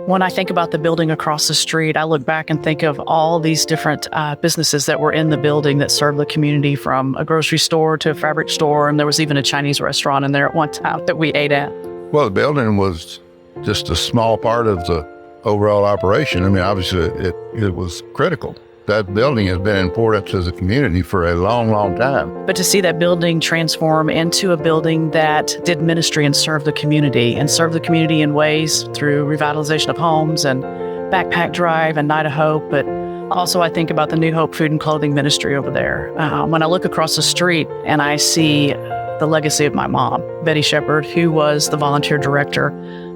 When I think about the building across the street, I look back and think of all these different businesses that were in the building that served the community, from a grocery store to a fabric store. And there was even a Chinese restaurant in there at one time that we ate at. Well, the building was just a small part of the overall operation. I mean, obviously it was critical. That building has been important to the community for a long, long time. But to see that building transform into a building that did ministry and served the community in ways through revitalization of homes and Backpack Drive and Night of Hope. But also I think about the New Hope Food and Clothing Ministry over there. When I look across the street and I see the legacy of my mom, Betty Shepard, who was the volunteer director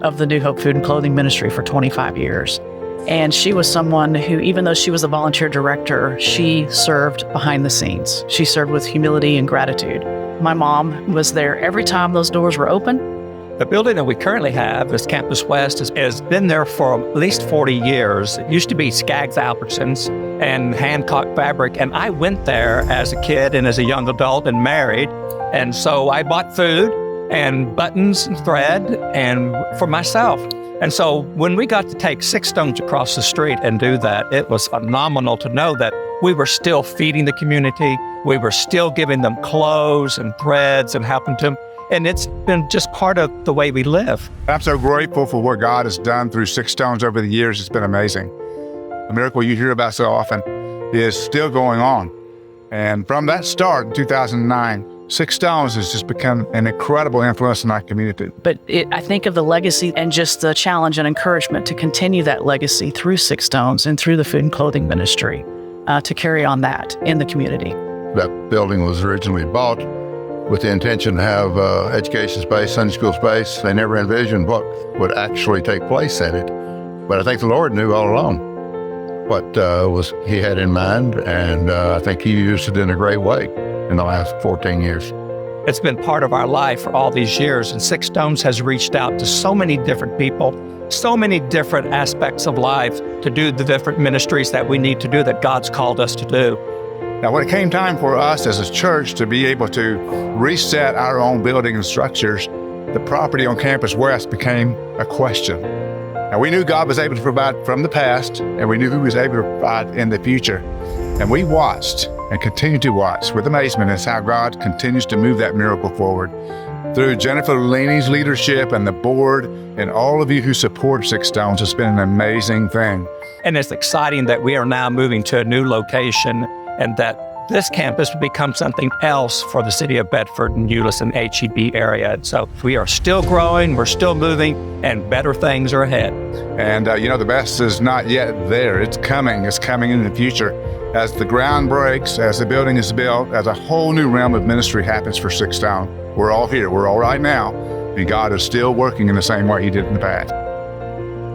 of the New Hope Food and Clothing Ministry for 25 years. And she was someone who, even though she was a volunteer director, she served behind the scenes. She served with humility and gratitude. My mom was there every time those doors were open. The building that we currently have, this Campus West, has been there for at least 40 years. It used to be Skaggs Albertsons and Hancock Fabric, and I went there as a kid and as a young adult and married. And so I bought food and buttons and thread and for myself. And so when we got to take Six Stones across the street and do that, it was phenomenal to know that we were still feeding the community. We were still giving them clothes and threads and helping them. And it's been just part of the way we live. I'm so grateful for what God has done through Six Stones over the years. It's been amazing. The miracle you hear about so often is still going on. And from that start in 2009, Six Stones has just become an incredible influence in our community. But I think of the legacy and just the challenge and encouragement to continue that legacy through Six Stones and through the Food and Clothing Ministry, to carry on that in the community. That building was originally bought with the intention to have education space, Sunday school space. They never envisioned what would actually take place in it. But I think the Lord knew all along what He had in mind, and I think He used it in a great way in the last 14 years. It's been part of our life for all these years, and Six Stones has reached out to so many different people, so many different aspects of life to do the different ministries that we need to do, that God's called us to do. Now, when it came time for us as a church to be able to reset our own building and structures, the property on Campus West became a question. Now, we knew God was able to provide from the past, and we knew He was able to provide in the future. And we watched and continue to watch with amazement as how God continues to move that miracle forward. Through Jennifer Laney's leadership and the board and all of you who support Six Stones, it's been an amazing thing. And it's exciting that we are now moving to a new location and that this campus will become something else for the city of Bedford and Euless and HEB area. And so we are still growing, we're still moving, and better things are ahead. And the best is not yet there. It's coming in the future. As the ground breaks, as the building is built, as a whole new realm of ministry happens for Six Stones. We're all here, we're all right now, and God is still working in the same way He did in the past.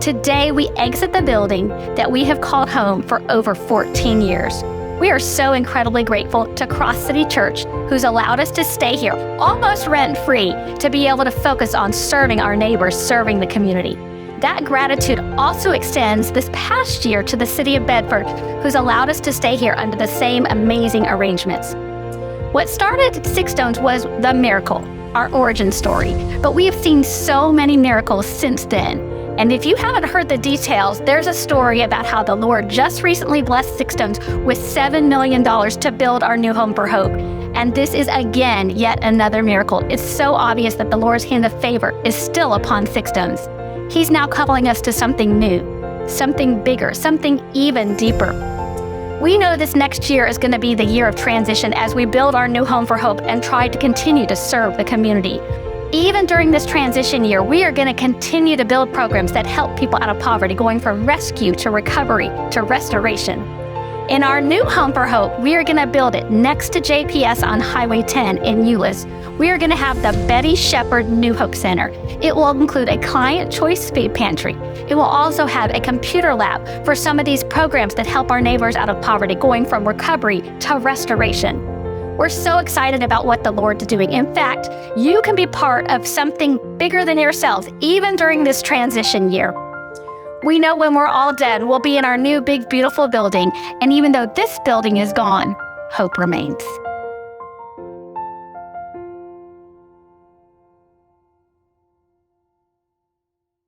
Today, we exit the building that we have called home for over 14 years. We are so incredibly grateful to Cross City Church, who's allowed us to stay here almost rent-free to be able to focus on serving our neighbors, serving the community. That gratitude also extends this past year to the city of Bedford, who's allowed us to stay here under the same amazing arrangements. What started Six Stones was the miracle, our origin story, but we have seen so many miracles since then. And if you haven't heard the details, there's a story about how the Lord just recently blessed Six Stones with $7 million to build our new home for Hope. And this is again, yet another miracle. It's so obvious that the Lord's hand of favor is still upon Six Stones. He's now calling us to something new, something bigger, something even deeper. We know this next year is going to be the year of transition as we build our new home for Hope and try to continue to serve the community. Even during this transition year, we are going to continue to build programs that help people out of poverty, going from rescue to recovery to restoration. In our new home for Hope, we are going to build it next to JPS on Highway 10 in Euless. We are going to have the Betty Shepard New Hope Center. It will include a client choice food pantry. It will also have a computer lab for some of these programs that help our neighbors out of poverty, going from recovery to restoration. We're so excited about what the Lord is doing. In fact, you can be part of something bigger than yourselves, even during this transition year. We know when we're all dead, we'll be in our new, big, beautiful building. And even though this building is gone, hope remains.